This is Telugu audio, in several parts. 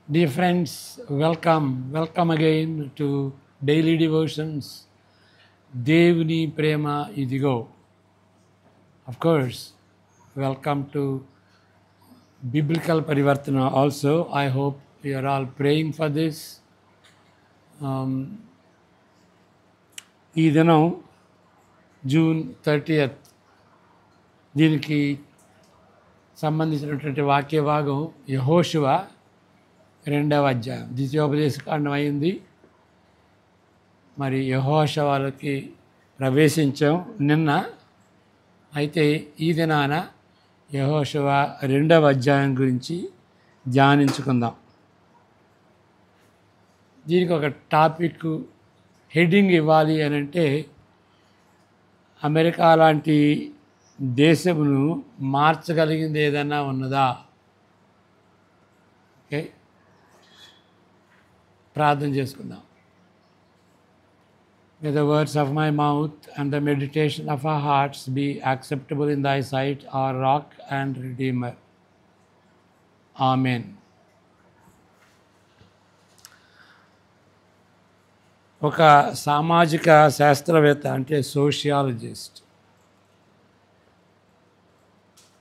Dear friends, welcome again to Daily Devotions. Devni Prema Idigo. Of course, welcome to Biblical Parivartana also. I hope you are all praying for this. ఈ దినం జూన్ 30th దీనికి సంబంధించినటువంటి వాక్య భాగం యెహోషువ 2వ అధ్యాయం ద్వితీయోపదేశకాండం అయింది. మరి యెహోషువలోకి ప్రవేశించాం నిన్న. అయితే ఈ దినాన యెహోషువ 2వ అధ్యాయం గురించి ధ్యానించుకుందాం. దీనికి ఒక టాపిక్ హెడ్డింగ్ ఇవ్వాలి అని అంటే అమెరికా లాంటి దేశమును మార్చగలిగింది ఏదైనా ఉన్నదా? ఓకే, ప్రార్థన చేసుకుందాం. May the words of my mouth and the meditation of our hearts be acceptable in thy sight, our rock and redeemer. Amen. ఒక సామాజిక శాస్త్రవేత్త అంటే సోషియాలజిస్ట్,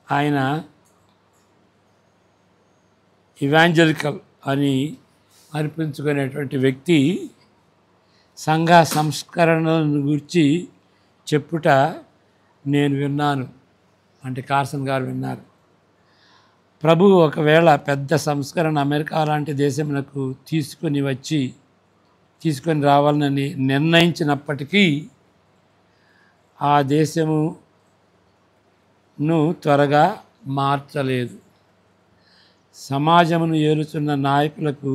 ఆయన ఇవాంజలికల్ అని అనిపించుకునేటువంటి వ్యక్తి సంఘ సంస్కరణలను గురించి చెప్పుట నేను విన్నాను. అంటే కార్సన్ గారు విన్నారు. ప్రభువు ఒకవేళ పెద్ద సంస్కరణ అమెరికా లాంటి దేశములకు తీసుకొని రావాలని నిర్ణయించినప్పటికీ ఆ దేశమును త్వరగా మార్చలేదు. సమాజమును ఏలుతున్న నాయకులకు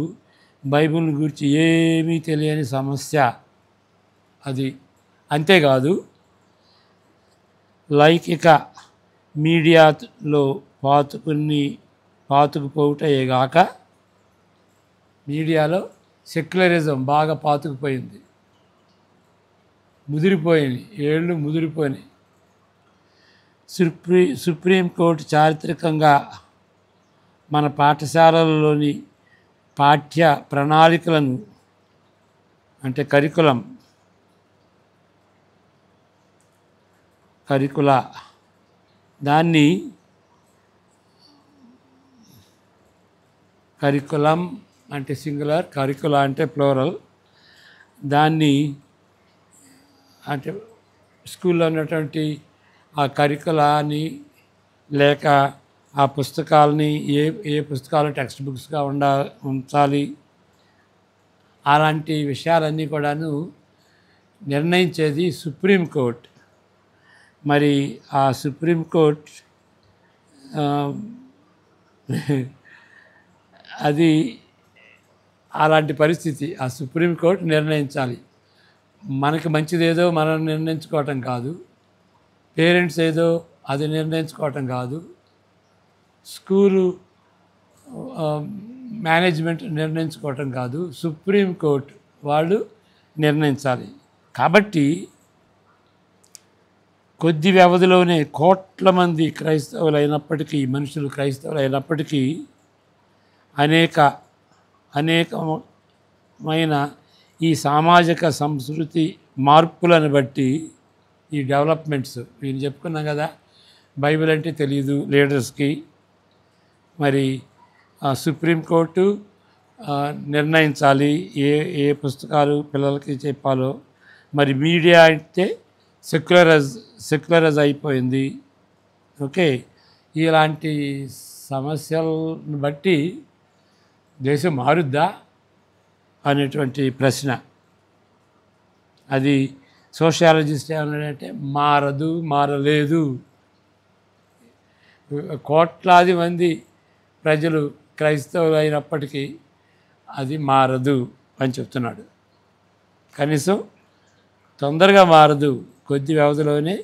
బైబిల్ని గురించి ఏమీ తెలియని సమస్య అది. అంతేకాదు, లౌకిక మీడియాలో పాతుకుపోవుటయేగాక మీడియాలో సెక్యులరిజం బాగా పాతుకుపోయింది, ఏళ్ళు ముదిరిపోయినాయి. సుప్రీంకోర్టు చారిత్రకంగా మన పాఠశాలలోని పాఠ్య ప్రణాళికలను అంటే కరికులా దాన్ని కరికులం అంటే సింగులర్, కరికులా అంటే ప్లూరల్. దాన్ని అంటే స్కూల్లో ఉన్నటువంటి ఆ కరికులాని లేక ఆ పుస్తకాలని ఏ పుస్తకాలు టెక్స్ట్ బుక్స్గా ఉంచాలి, అలాంటి విషయాలన్నీ కూడాను నిర్ణయించేది సుప్రీంకోర్టు. మరి ఆ సుప్రీంకోర్టు అది అలాంటి పరిస్థితి. ఆ సుప్రీంకోర్టు నిర్ణయించాలి. మనకి మంచిదేదో మనం నిర్ణయించుకోవటం కాదు, పేరెంట్స్ ఏదో అది నిర్ణయించుకోవటం కాదు, స్కూలు మేనేజ్మెంట్ నిర్ణయించుకోవటం కాదు, సుప్రీంకోర్టు వాళ్ళు నిర్ణయించాలి. కాబట్టి కొద్ది వ్యవధిలోనే కోట్ల మంది మనుషులు క్రైస్తవులు అయినప్పటికీ అనేకమైన ఈ సామాజిక సంస్కృతి మార్పులను బట్టి ఈ డెవలప్మెంట్స్ నేను చెప్పుకున్నాం కదా, బైబిల్ అంటే తెలియదు లీడర్స్కి. మరి సుప్రీంకోర్టు నిర్ణయించాలి ఏ పుస్తకాలు పిల్లలకి చెప్పాలో. మరి మీడియా అంటే సెక్యులరైజ్ అయిపోయింది. ఓకే, ఇలాంటి సమస్యలను బట్టి దేశం మారుద్దా అనేటువంటి ప్రశ్న. అది సోషియాలజిస్ట్ ఏమన్నాడంటే మారలేదు. కోట్లాది మంది ప్రజలు క్రైస్తవులు అయినప్పటికీ అది మారదు అని చెప్తున్నాడు. కనీసం తొందరగా మారదు, కొద్ది వ్యవధిలోనే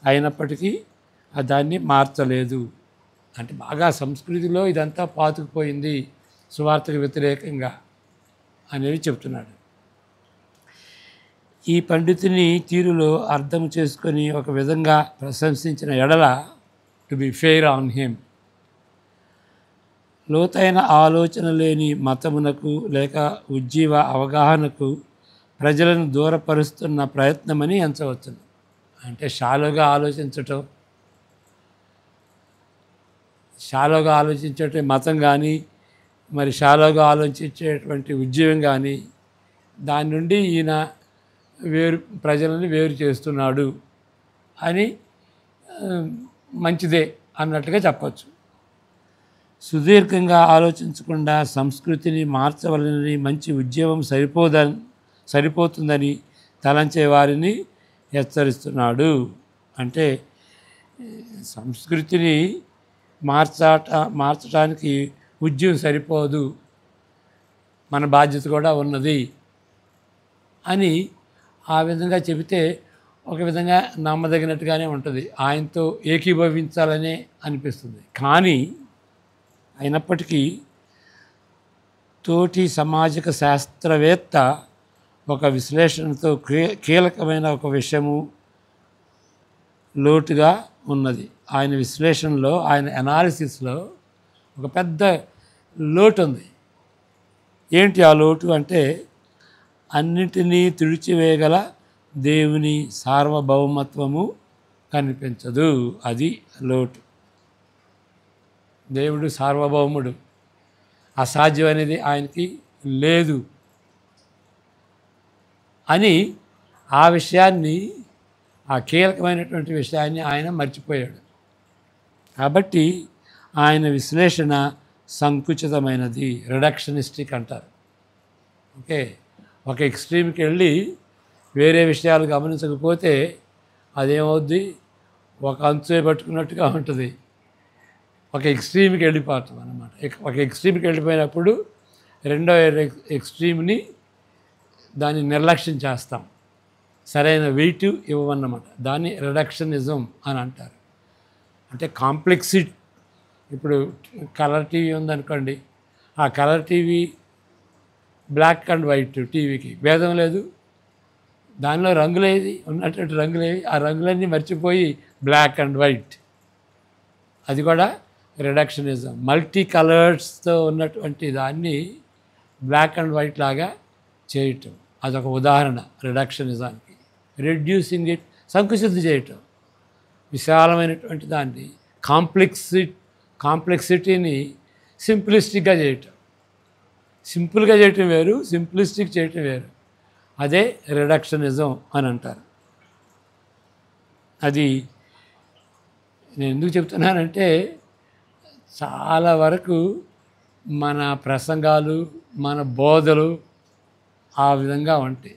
అయినప్పటికీ దాన్ని మార్చలేదు. అంటే బాగా సంస్కృతిలో ఇదంతా పాతుకుపోయింది సువార్తకు వ్యతిరేకంగా అనేది చెప్తున్నాడు. ఈ పండితుని తీరులో అర్థం చేసుకొని ఒక విధంగా ప్రశంసించిన ఎడల to be fair on him, లోతైన ఆలోచన లేని మతమునకు లేక ఉజ్జీవ అవగాహనకు ప్రజలను దూరపరుస్తున్న ప్రయత్నమని ఎంచవచ్చును. అంటే షాలోగా ఆలోచించేటువంటి మతం కానీ, మరి షాలోగా ఆలోచించేటువంటి ఉద్యమం కానీ, దాని నుండి ఈయన ప్రజలని వేరు చేస్తున్నాడు అని మంచిదే అన్నట్టుగా చెప్పచ్చు. సుదీర్ఘంగా ఆలోచించకుండా సంస్కృతిని మార్చవలనని మంచి ఉద్యమం సరిపోతుందని తలంచే వారిని హెచ్చరిస్తున్నాడు. అంటే సంస్కృతిని మార్చడానికి ఉద్యమం సరిపోదు, మన బాధ్యత కూడా ఉన్నది అని ఆ విధంగా చెబితే ఒక విధంగా నమ్మదగినట్టుగానే ఉంటుంది, ఆయనతో ఏకీభవించాలనే అనిపిస్తుంది. కానీ అయినప్పటికీ తోటి సామాజిక శాస్త్రవేత్త ఒక విశ్లేషణతో కీలకమైన ఒక విషయము లోటుగా ఉన్నది. ఆయన విశ్లేషణలో, ఆయన అనాలిసిస్లో ఒక పెద్ద లోటు ఉంది. ఏంటి ఆ లోటు అంటే, అన్నిటినీ తుడిచివేయగల దేవుని సార్వభౌమత్వము కనిపించదు. అది లోటు. దేవుడు సార్వభౌముడు, అసాధ్యం అనేది ఆయనకి లేదు అని ఆ విషయాన్ని, ఆ కీలకమైనటువంటి విషయాన్ని ఆయన మర్చిపోయాడు. కాబట్టి ఆయన విశ్లేషణ సంకుచితమైనది, రిడక్షనిస్టిక్ అంటారు. ఓకే, ఒక ఎక్స్ట్రీమ్కి వెళ్ళి వేరే విషయాలు గమనించకపోతే అదేమవుద్ది, ఒక అంచే పట్టుకున్నట్టుగా ఉంటుంది. ఒక ఎక్స్ట్రీమ్కి వెళ్ళిపోతాం అన్నమాట. ఒక ఎక్స్ట్రీమ్కి వెళ్ళిపోయినప్పుడు రెండో ఎక్స్ట్రీమ్ని దాన్ని నిర్లక్ష్యం చేస్తాం, సరైన వెయిట్ ఇవ్వమన్నమాట. దాన్ని రిడక్షనిజం అని అంటారు. అంటే కాంప్లెక్సిటీ. ఇప్పుడు కలర్ టీవీ ఉందనుకోండి, ఆ colour TV black and white టీవీకి భేదం లేదు, దానిలో రంగులేది ఉన్నటువంటి రంగులేవి, ఆ రంగులన్నీ మర్చిపోయి బ్లాక్ అండ్ వైట్, అది కూడా రిడక్షనిజం. మల్టీ కలర్స్తో ఉన్నటువంటి దాన్ని బ్లాక్ అండ్ వైట్ లాగా చేయటం, అదొక ఉదాహరణ రిడక్షనిజానికి. రెడ్యూసింగ్ ఇట్, సంకుచితం చేయటం, విశాలమైనటువంటి దాన్ని కాంప్లెక్సిటీని సింప్లిస్టిక్గా చేయటం. సింపుల్గా చేయటం వేరు, సింప్లిస్టిక్ చేయటం వేరు. అదే రిడక్షనిజం అని అంటారు. అది నేను ఎందుకు చెప్తున్నానంటే, చాలా వరకు మన ప్రసంగాలు, మన బోధలు ఆ విధంగా ఉంటాయి.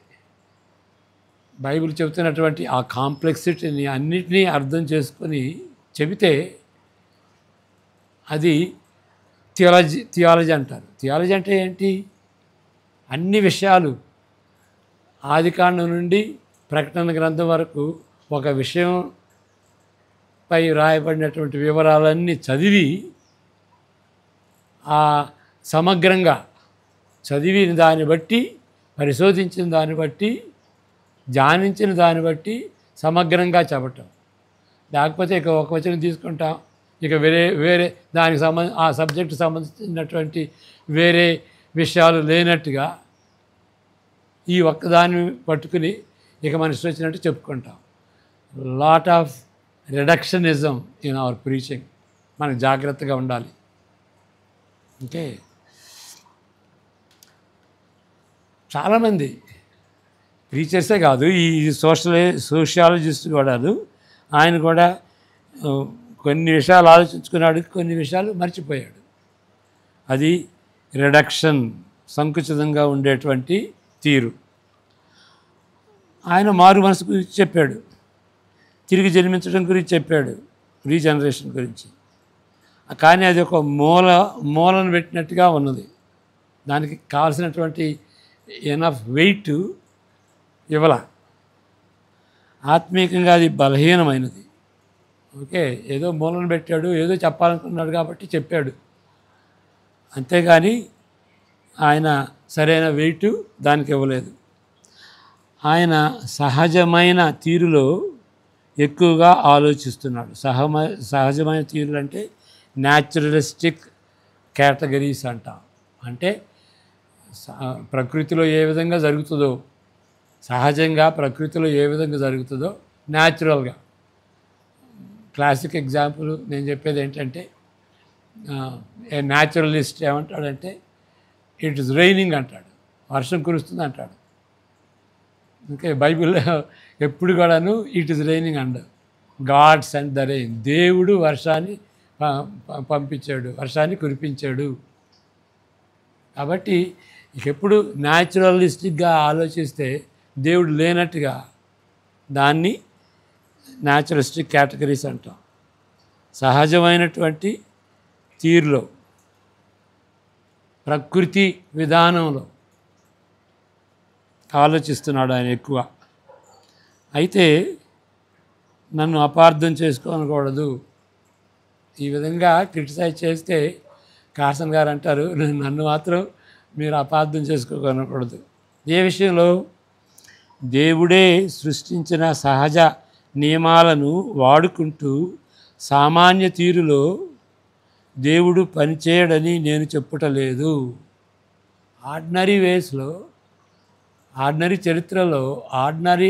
బైబిల్ చెబుతున్నటువంటి ఆ కాంప్లెక్సిటీని అన్నిటినీ అర్థం చేసుకొని చెబితే అది థియాలజీ అంటారు. థియాలజీ అంటే ఏంటి? అన్ని విషయాలు ఆదికాండం నుండి ప్రకటన గ్రంథం వరకు ఒక విషయంపై రాయబడినటువంటి వివరాలన్నీ చదివి, ఆ సమగ్రంగా చదివిన దాన్ని బట్టి, పరిశోధించిన దాన్ని బట్టి, ధ్యానించిన దాన్ని బట్టి సమగ్రంగా చెప్పటం. లేకపోతే ఇక ఒక వచనం తీసుకుంటాం, ఇక వేరే దానికి ఆ సబ్జెక్టు సంబంధించినటువంటి వేరే విషయాలు లేనట్టుగా ఈ ఒక్కదాన్ని పట్టుకుని ఇక మన ఇష్టం వచ్చినట్టు చెప్పుకుంటాం. Lot of reductionism in our preaching. మనకు జాగ్రత్తగా ఉండాలి. ఓకే, చాలామంది ప్రీచర్సే కాదు, ఈ సోషియాలజిస్ట్ కూడా, ఆయన కూడా కొన్ని విషయాలు ఆలోచించుకున్నాడు, కొన్ని విషయాలు మర్చిపోయాడు. అది రిడక్షన్, సంకుచితంగా ఉండేటువంటి తీరు. ఆయన మారు మనసు గురించి చెప్పాడు, తిరిగి గురించి చెప్పాడు, రీజనరేషన్ గురించి. కానీ అది ఒక మూలను పెట్టినట్టుగా ఉన్నది. దానికి కావాల్సినటువంటి ఎనఫ్ వెయిట్ ఇవ్వాల. ఆత్మీయంగా అది బలహీనమైనది. ఓకే, ఏదో మూలను పెట్టాడు, ఏదో చెప్పాలనుకున్నాడు కాబట్టి చెప్పాడు, అంతేగాని ఆయన సరైన వెయిట్ దానికి ఇవ్వలేదు. ఆయన సహజమైన తీరులో ఎక్కువగా ఆలోచిస్తున్నాడు. సహజమైన తీరులు అంటే న్యాచురలిస్టిక్ కేటగిరీస్ అంటాం. అంటే ప్రకృతిలో ఏ విధంగా జరుగుతుందో, సహజంగా ప్రకృతిలో ఏ విధంగా జరుగుతుందో న్యాచురల్గా. క్లాసిక్ ఎగ్జాంపుల్ నేను చెప్పేది ఏంటంటే, ఏ న్యాచురలిస్ట్ ఏమంటాడంటే ఇట్ ఇస్ రైనింగ్ అంటాడు, వర్షం కురుస్తుంది అంటాడు. ఓకే, బైబిల్లో ఎప్పుడు కూడాను it is raining and God sent the rain, దేవుడు వర్షాన్ని పంపించాడు, వర్షాన్ని కురిపించాడు. కాబట్టి ఎప్పుడు న్యాచురలిస్టిక్గా ఆలోచిస్తే దేవుడు లేనట్టుగా దాన్ని న్యాచురలిస్టిక్ కేటగిరీస్ అంటాం. సహజమైనటువంటి తీరులో, ప్రకృతి విధానంలో ఆలోచిస్తున్నాడు ఆయన ఎక్కువ. అయితే నన్ను అపార్థం చేసుకోనకూడదు. ఈ విధంగా క్రిటిసైజ్ చేస్తే కార్సన్ గారు అంటారు, నన్ను మాత్రం మీరు అపార్థం చేసుకోకూడదు. ఏ విషయంలో? దేవుడే సృష్టించిన సహజ నియమాలను వాడుకుంటూ సామాన్య తీరులో దేవుడు పనిచేయడని నేను చెప్పుటలేదు. ఆర్డినరీ వేస్లో, ఆర్డినరీ చరిత్రలో, ఆర్డినరీ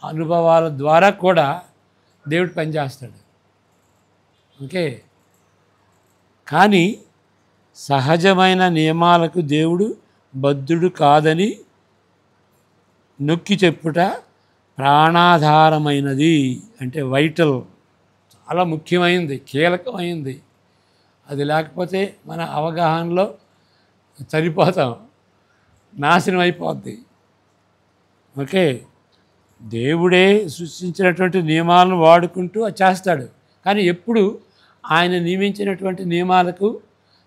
అనుభవాల ద్వారా కూడా దేవుడు పనిచేస్తాడు. ఓకే, కానీ సహజమైన నియమాలకు దేవుడు బద్ధుడు కాదని నొక్కి చెప్పుట ప్రాణాధారమైనది, అంటే వైటల్, చాలా ముఖ్యమైనది, కీలకమైంది. అది లేకపోతే మన అవగాహనలో చనిపోతాం, నాశనం అయిపోద్ది. ఓకే, దేవుడే సృష్టించినటువంటి నియమాలను వాడుకుంటూ అది చేస్తాడు. కానీ ఎప్పుడు ఆయన నియమించినటువంటి నియమాలకు,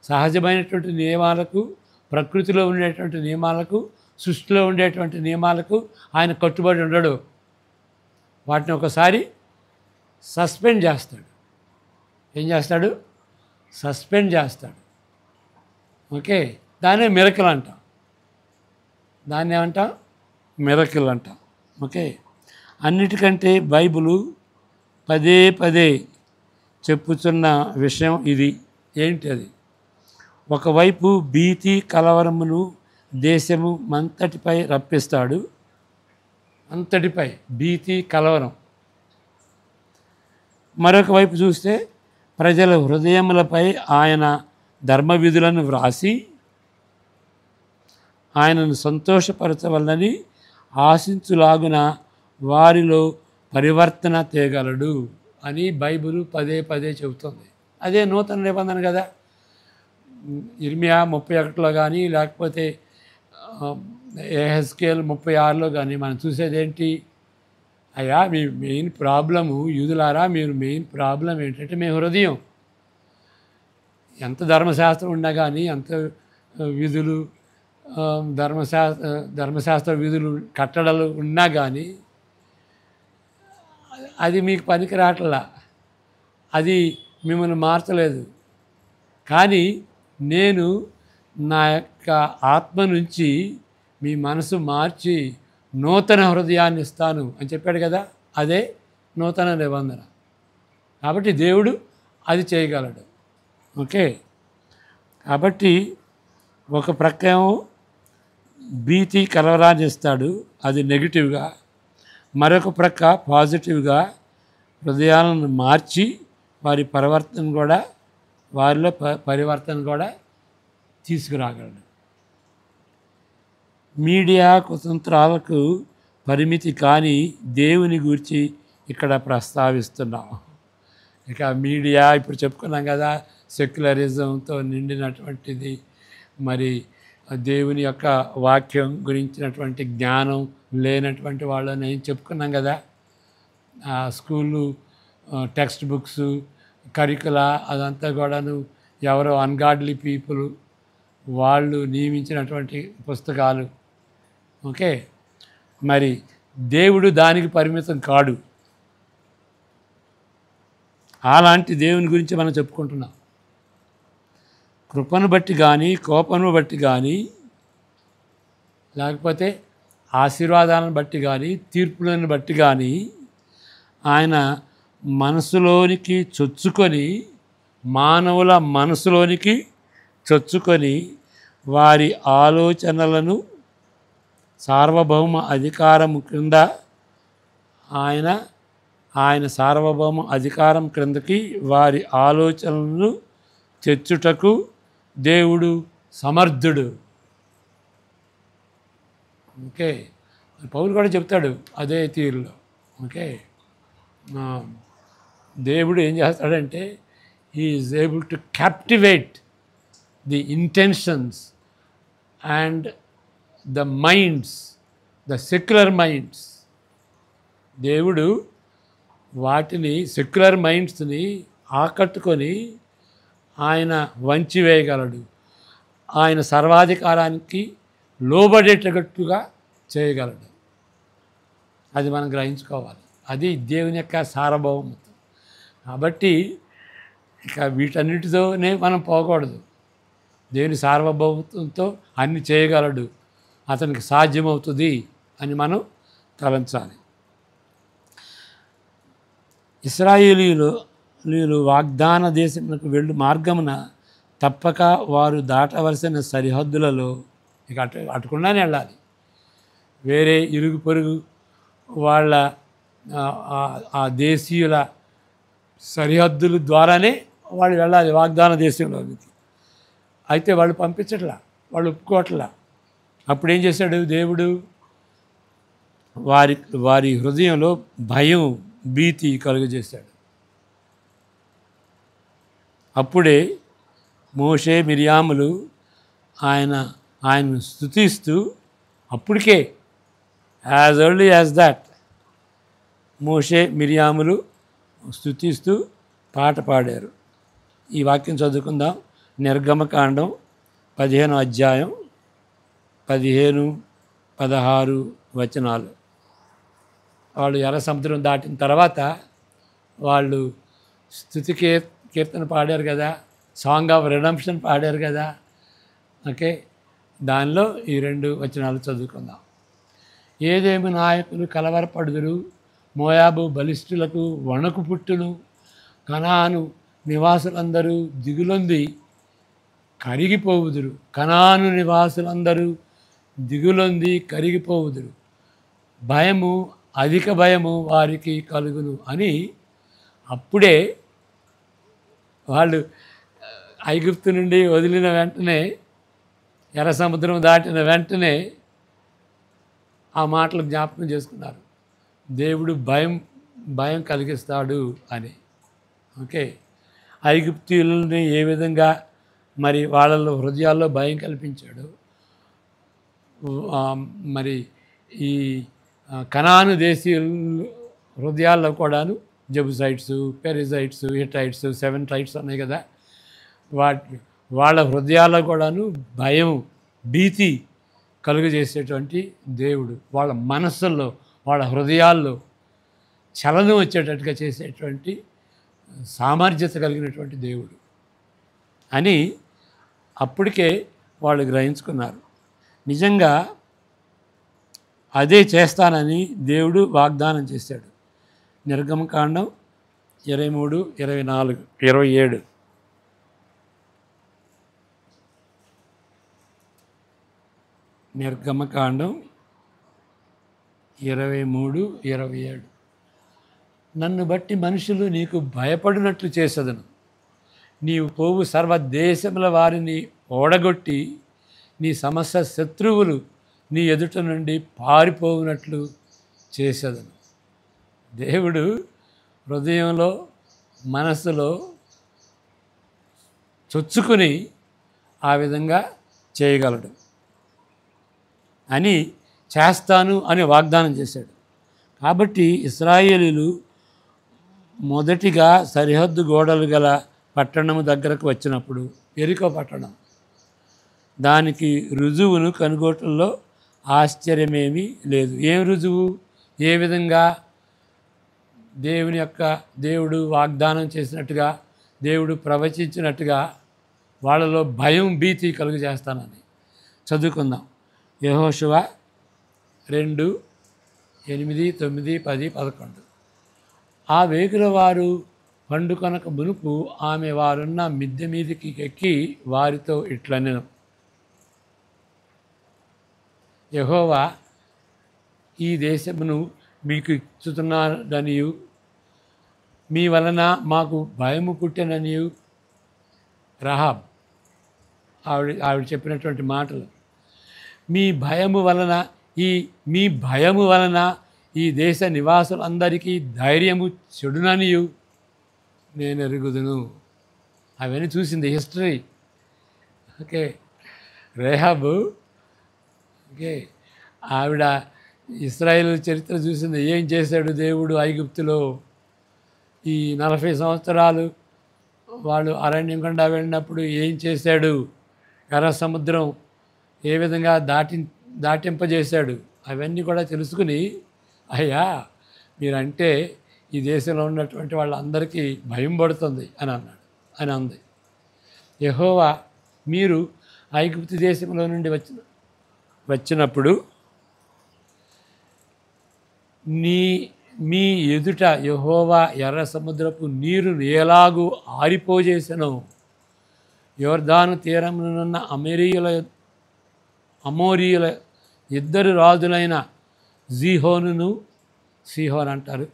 సహజమైనటువంటి నియమాలకు, ప్రకృతిలో ఉండేటువంటి నియమాలకు, సృష్టిలో ఉండేటువంటి నియమాలకు ఆయన కట్టుబడి ఉండడు. వాటిని ఒకసారి సస్పెండ్ చేస్తాడు. ఏం చేస్తాడు? సస్పెండ్ చేస్తాడు. ఓకే, దాన్నే మిరకిల్ అంటాం. దాన్ని ఏమంటాం? మిరకిల్ అంటాం. ఓకే, అన్నిటికంటే బైబిలు పదే పదే చెప్పుతున్న విషయం ఇది. ఏంటి అది? ఒకవైపు భీతి కలవరమును దేశము అంతటిపై రప్పిస్తాడు. అంతటిపై భీతి కలవరం. మరొక వైపు చూస్తే ప్రజల హృదయములపై ఆయన ధర్మ విధులను వ్రాసి ఆయనను సంతోషపరచవలనని ఆశించులాగున వారిలో పరివర్తన తేగలడు అని బైబిలు పదే పదే చెబుతుంది. అదే నూతన నిబంధన కదా. ఇర్మియా 31లో కానీ, లేకపోతే యెహెజ్కేల్ 36లో కానీ మనం చూసేది ఏంటి? అయ్యా, మీ మెయిన్ ప్రాబ్లము, యూదులారా, మీరు మెయిన్ ప్రాబ్లం ఏంటంటే మీ హృదయం. ఎంత ధర్మశాస్త్రం ఉన్నా కానీ, ఎంత విధులు, ధర్మశాస్త్ర విధులు, కట్టడలు ఉన్నా కానీ అది మీకు పనికి రావట్లా, అది మిమ్మల్ని మార్చలేదు. కానీ నేను నా యొక్క ఆత్మ నుంచి మీ మనసు మార్చి నూతన హృదయాన్ని ఇస్తాను అని చెప్పాడు కదా. అదే నూతన నిబంధన. కాబట్టి దేవుడు అది చేయగలడు. ఓకే, కాబట్టి ఒక ప్రక్కేమో భీతి కలవరాన్ని ఇస్తాడు, అది నెగిటివ్గా. మరొక ప్రక్క పాజిటివ్గా హృదయాలను మార్చి వారిలో పరివర్తన కూడా తీసుకురాగలడు. మీడియా కుతంత్రాలకు పరిమితి కాని దేవుని గురించి ఇక్కడ ప్రస్తావిస్తున్నాం. ఇక మీడియా ఇప్పుడు చెప్పుకున్నాం కదా, సెక్యులరిజంతో నిండినటువంటిది. మరి దేవుని యొక్క వాక్యం గురించినటువంటి జ్ఞానం లేనటువంటి వాళ్ళని చెప్పుకున్నాం కదా. స్కూలు టెక్స్ట్ బుక్స్, కరికులా, అదంతా కూడాను ఎవరో అన్గాడ్లీ పీపుల్ వాళ్ళు నియమించినటువంటి పుస్తకాలు. ఓకే, మరి దేవుడు దానికి పరిమితం కాడు. అలాంటి దేవుని గురించి మనం చెప్పుకుంటున్నాం. కృపను బట్టి కానీ, కోపను బట్టి కానీ, లేకపోతే ఆశీర్వాదాలను బట్టి కానీ, తీర్పులను బట్టి కానీ ఆయన మనసులోనికి చొచ్చుకొని మానవుల మనసులోనికి చొచ్చుకొని వారి ఆలోచనలను సార్వభౌమ అధికారం క్రింద ఆయన సార్వభౌమ అధికారం క్రిందకి వారి ఆలోచనలను తెచ్చుటకు దేవుడు సమర్థుడు. ఓకే, పౌలు కూడా చెప్తాడు అదే తీరులో. ఓకే, దేవుడు ఏం చేస్తాడంటే he is able to captivate the intentions and the minds, the secular minds. దేవుడు వాటిని, సెక్యులర్ మైండ్స్ని ఆకట్టుకొని ఆయన వంచివేయగలడు, ఆయన సర్వాధికారానికి లోబడేటట్టుగా చేయగలడు. అది మనం గ్రహించుకోవాలి. అది దేవుని యొక్క సార్వభౌమత్వం. కాబట్టి ఇక వీటన్నిటితోనే మనం పోకూడదు. దేవుని సార్వభౌమత్వంతో అన్ని చేయగలడు, అతనికి సాధ్యమవుతుంది అని మనం తలంచాలి. ఇశ్రాయేలీయులు వాగ్దాన దేశమునకు వెళ్ళు మార్గమున తప్పక వారు దాటవలసిన సరిహద్దులలో ఇక అటుకుండానే వెళ్ళాలి. వేరే ఇరుగు పొరుగు వాళ్ళ ఆ దేశీయుల సరిహద్దుల ద్వారానే వాళ్ళు వెళ్ళాలి వాగ్దాన దేశంలోనికి. అయితే వాళ్ళు పంపించట్లా, వాళ్ళు ఒప్పుకోవట్లా. అప్పుడేం చేశాడు దేవుడు? వారి హృదయంలో భయం, భీతి కలుగజేశాడు. అప్పుడే మోషే, మిరియాములు ఆయనను స్తుతిస్తూ, అప్పటికే యాజ్ ఎర్లీ యాజ్ దాట్ మోషే, మిరియాములు స్తుతిస్తూ పాట పాడారు. ఈ వాక్యం చదువుకుందాం. నిర్గమకాండం 15వ అధ్యాయం 15, 16 వచనాలు. వాళ్ళు ఎర్ర సముద్రం దాటిన తర్వాత వాళ్ళు స్తుతి కీర్తన పాడారు కదా, సాంగ్ ఆఫ్ రిడెంప్షన్ పాడారు కదా. ఓకే, దానిలో ఈ 2 వచనాలు చదువుకుందాం. ఏదేమి నాయకులు కలవరపడుదురు, మోయాబు బలిష్ఠులకు వణుకు పుట్టును, కనాను నివాసులందరూ దిగులొంది కరిగిపోవుదురు. కనాను నివాసులందరూ దిగులొంది కరిగిపోవుదురు, భయము, అధిక భయము వారికి కలుగును అని. అప్పుడే వాళ్ళు ఐగుప్తు నుండి వదిలిన వెంటనే, ఎర్ర సముద్రం దాటిన వెంటనే ఆ మాటలు జ్ఞాపకం చేసుకున్నారు. దేవుడు భయం కలిగిస్తాడు అని. ఓకే, ఐగుప్తీయులని ఏ విధంగా మరి వాళ్ళలో హృదయాల్లో భయం కల్పించాడు, మరి ఈ కనాను దేశీయుల హృదయాల్లో కూడాను జెబుసైట్స్, పెరిజైట్స్, హిట్టైట్స్, 7 ట్రైట్స్ ఉన్నాయి కదా, వాళ్ళ హృదయాల్లో కూడాను భయం, భీతి కలుగజేసేటువంటి దేవుడు. వాళ్ళ మనస్సుల్లో, వాళ్ళ హృదయాల్లో చలనం వచ్చేటట్టుగా చేసేటువంటి సామర్థ్యత కలిగినటువంటి దేవుడు అని అప్పటికే వాళ్ళు గ్రహించుకున్నారు. నిజంగా అదే చేస్తానని దేవుడు వాగ్దానం చేశాడు. నిర్గమకాండం 23, 24, 27. నిర్గమకాండం 23, 27. నన్ను బట్టి మనుషులు నీకు భయపడినట్లు చేసేదను, నీవు పోవు సర్వదేశముల వారిని ఓడగొట్టి నీ సమస్త శత్రువులు నీ ఎదుట నుండి పారిపోవునట్లు చేసేదను. దేవుడు హృదయంలో, మనస్సులో చొచ్చుకుని ఆ విధంగా చేయగలడు అని, చేస్తాను అని వాగ్దానం చేశాడు. కాబట్టి ఇశ్రాయేలీయులు మొదటిగా సరిహద్దు గోడలు గల పట్టణము దగ్గరకు వచ్చినప్పుడు, యెరికో పట్టణం, దానికి రుజువును కనుగోటంలో ఆశ్చర్యమేమీ లేదు. ఏం రుజువు? ఏ విధంగా దేవుడు వాగ్దానం చేసినట్టుగా, దేవుడు ప్రవచించినట్టుగా వాళ్ళలో భయం, భీతి కలుగజేస్తానని. చదువుకుందాం. యెహోషువ 2, 8, 9, 10, 11. ఆ వేగుల వారు పండుకొనక మునుపు ఆమె వారున్న మిద్దె మీదికి ఎక్కి వారితో ఇట్లనెను, యెహోవా ఈ దేశమును మీకు ఇచ్చుతున్నాడనియు మీ వలన మాకు భయము పుట్టెననియు. రహాబ్ ఆవిడ చెప్పినటువంటి మాటలు, మీ భయము వలన ఈ దేశ నివాసులందరికీ ధైర్యము చెడుననియు నేను ఎరుగుదును. అవన్నీ చూసింది హిస్టరీ. ఓకే, రేహాబు, ఓకే, ఆవిడ ఇశ్రాయేలు చరిత్ర చూసింది. ఏం చేశాడు దేవుడు ఐగుప్తులో ఈ 40 సంవత్సరాలు వాళ్ళు అరణ్యం గుండా వెళ్ళినప్పుడు ఏం చేశాడు, ఎర్ర సముద్రం ఏ విధంగా దాటింపజేశాడు, అవన్నీ కూడా తెలుసుకుని, అయ్యా మీరంటే ఈ దేశంలో ఉన్నటువంటి వాళ్ళందరికీ భయం పడుతుంది అని అంది. యెహోవా మీరు ఐగుప్తు దేశంలో నుండి వచ్చినప్పుడు మీ ఎదుట యెహోవా ఎర్ర సముద్రపు నీరును ఎలాగూ ఆరిపోజేసెనో యొర్దాను తీరమునున్న అమోరీయుల ఇద్దరు రాజులైన సీహోన్ అంటారు,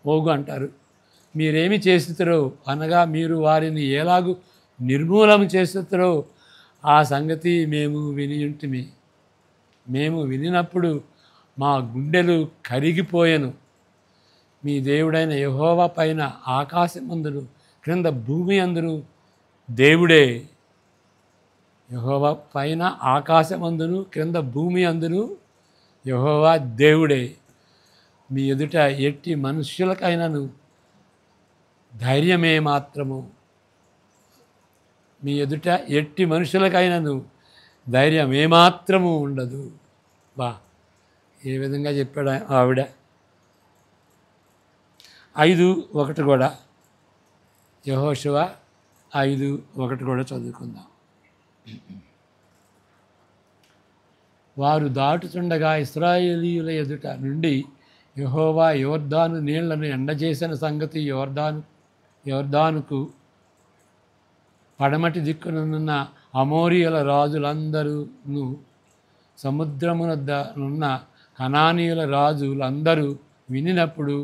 ఓగు అంటారు, మీరేమి చేస్తారో అనగా మీరు వారిని ఎలాగూ నిర్మూలన చేస్తారో ఆ సంగతి మేము వినియుంటిమి. మేము వినినప్పుడు మా గుండెలు కరిగిపోయెను. మీ దేవుడైన యెహోవా పైన ఆకాశమందును క్రింద భూమి అందును దేవుడే. యెహోవా పైన ఆకాశమందును క్రింద భూమి అందును యెహోవా దేవుడే. మీ ఎదుట ఎట్టి మనుష్యులకైనను ధైర్యమే మాత్రము, మీ ఎదుట ఎట్టి మనుషులకైనను ధైర్యం ఏమాత్రము ఉండదు. ఏ విధంగా చెప్పాడు ఆవిడ. 5:1 కూడా, యెహోషువ 5:1 కూడా చదువుకుందాం. వారు దాటుచుండగా ఇశ్రాయేలీయుల ఎదుట నుండి యెహోవా యొర్దాను నీళ్లను ఎండజేసిన సంగతి యొర్దానుకు పడమటి దిక్కునున్న అమోరీయుల రాజులందరూ సముద్రమునొద్దనున్న కనానీయుల రాజులందరూ వినినప్పుడు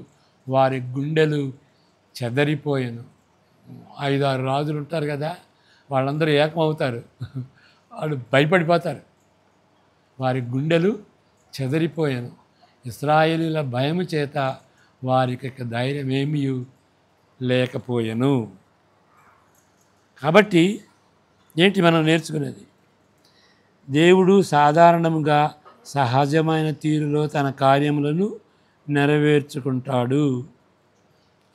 వారి గుండెలు చెదరిపోయాను. 5-6 రాజులు ఉంటారు కదా, వాళ్ళందరూ ఏకమవుతారు, వాళ్ళు భయపడిపోతారు. వారి గుండెలు చెదరిపోయాను. ఇశ్రాయేలీయుల భయము చేత వారికి ధైర్యం ఏమీ లేకపోయెను. కాబట్టి ఏంటి మనం నేర్చుకునేది? దేవుడు సాధారణంగా సహజమైన తీరులో తన కార్యములను నెరవేర్చుకుంటాడు.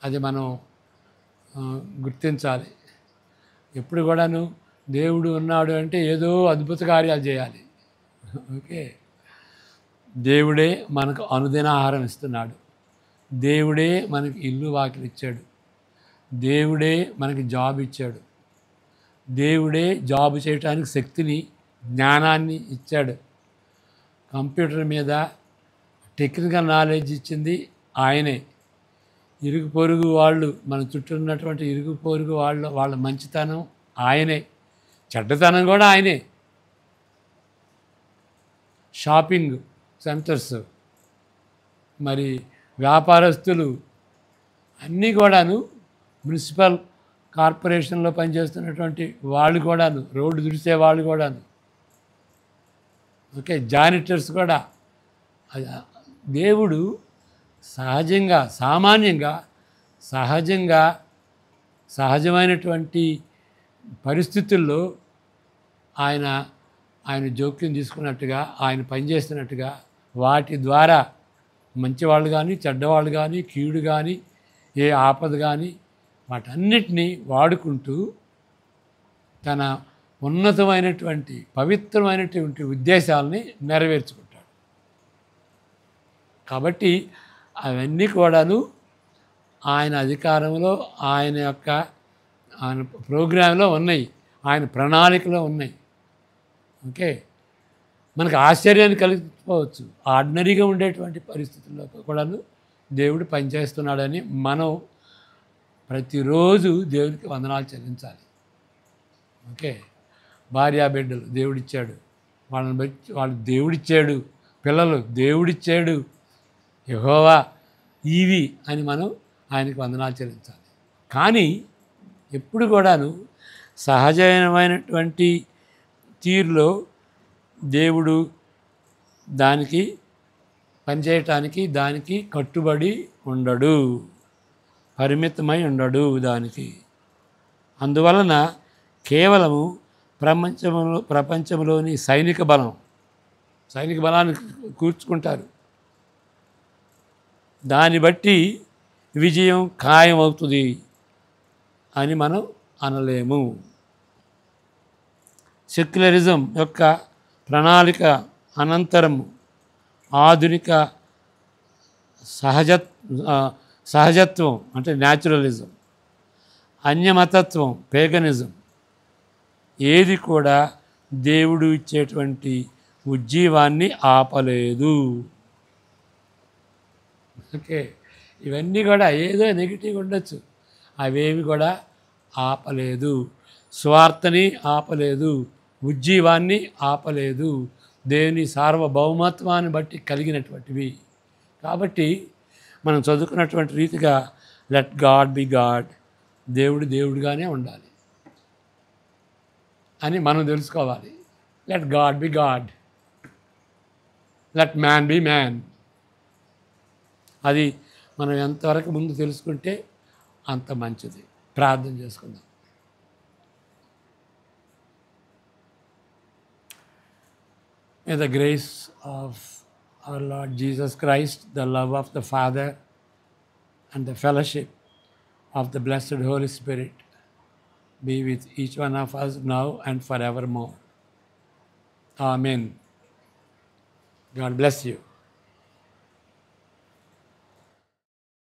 అది మనం గుర్తించాలి. ఎప్పుడు కూడాను దేవుడు ఉన్నాడు అంటే ఏదో అద్భుత కార్యాలు చేయాలి. ఓకే, దేవుడే మనకు అనుదిన ఆహారం ఇస్తున్నాడు, దేవుడే మనకి ఇల్లు వాకిలి ఇచ్చాడు, దేవుడే మనకి జాబ్ ఇచ్చాడు, దేవుడే జాబ్ చేయడానికి శక్తిని జ్ఞానాన్ని ఇచ్చాడు. కంప్యూటర్ మీద టెక్నికల్ నాలెడ్జ్ ఇచ్చింది ఆయనే. ఇరుగు పొరుగు వాళ్ళు, మన చుట్టూ ఉన్నటువంటి ఇరుగు పొరుగు వాళ్ళ మంచితనం ఆయనే, చెడ్డతనం కూడా ఆయనే. షాపింగ్ సెంటర్స్, మరి వ్యాపారస్తులు అన్నీ కూడాను, మున్సిపల్ కార్పొరేషన్లో పనిచేస్తున్నటువంటి వాళ్ళు కూడాను, రోడ్డు తుడిచే వాళ్ళు కూడాను, ఓకే, జానిటర్స్ కూడా. దేవుడు సహజమైనటువంటి పరిస్థితుల్లో ఆయన జోక్యం తీసుకున్నట్టుగా, ఆయన పనిచేస్తున్నట్టుగా, వాటి ద్వారా మంచివాళ్ళు కానీ చెడ్డవాళ్ళు కానీ కీడు కానీ ఏ ఆపద కానీ వాటన్నిటినీ వాడుకుంటూ తన ఉన్నతమైనటువంటి పవిత్రమైనటువంటి ఉద్దేశాలని నెరవేర్చుకుంటాడు. కాబట్టి అవన్నీ కూడాను ఆయన అధికారంలో, ఆయన ప్రోగ్రాంలో ఉన్నాయి, ఆయన ప్రణాళికలో ఉన్నాయి. ఓకే, మనకు ఆశ్చర్యాన్ని కలిగిపోవచ్చు. ఆర్డినరీగా ఉండేటువంటి పరిస్థితుల్లో కూడాను దేవుడు పనిచేస్తున్నాడని మనం ప్రతిరోజు దేవునికి వందనాలు చెల్లించాలి. ఓకే, భార్యాబిడ్డలు దేవుడిచ్చాడు, వాళ్ళని బట్టి వాళ్ళు దేవుడిచ్చాడు, పిల్లలు దేవుడిచ్చాడు, యెహోవా ఇవి అని మనం ఆయనకి వందనాలు చెల్లించాలి. కానీ ఎప్పుడు కూడాను సహజమైనటువంటి తీరులో దేవుడు దానికి పనిచేయటానికి దానికి కట్టుబడి ఉండడు, పరిమితమై ఉండడు దానికి. అందువలన కేవలము ప్రపంచంలోని సైనిక బలాన్ని కూర్చుకుంటారు, దాన్ని బట్టి విజయం ఖాయమవుతుంది అని మనం అనలేము. సెక్యులరిజం యొక్క ప్రణాళిక అనంతరము ఆధునిక సహజత్వం అంటే న్యాచురలిజం, అన్యమతత్వం పేగనిజం ఏది కూడా దేవుడు ఇచ్చేటువంటి ఉజ్జీవాన్ని ఆపలేదు. ఓకే, ఇవన్నీ కూడా ఏదో నెగిటివ్ ఉండొచ్చు, అవేవి కూడా ఆపలేదు. స్వార్థని ఆపలేదు, ఉజ్జీవాన్ని ఆపలేదు, దేవుని సార్వభౌమత్వాన్ని బట్టి కలిగినటువంటివి. కాబట్టి మనం చదువుకున్నటువంటి రీతిగా లెట్ గాడ్ బి గాడ్, దేవుడు దేవుడిగానే ఉండాలి అని మనం తెలుసుకోవాలి. Let God B God, let man be man. అది మనం ఎంతవరకు ముందు తెలుసుకుంటే అంత మంచిది. ప్రార్థన చేసుకుందాం. May the grace of our Lord Jesus Christ, the love of the Father, and the fellowship of the blessed Holy Spirit be with each one of us now and forevermore. Amen. God bless you.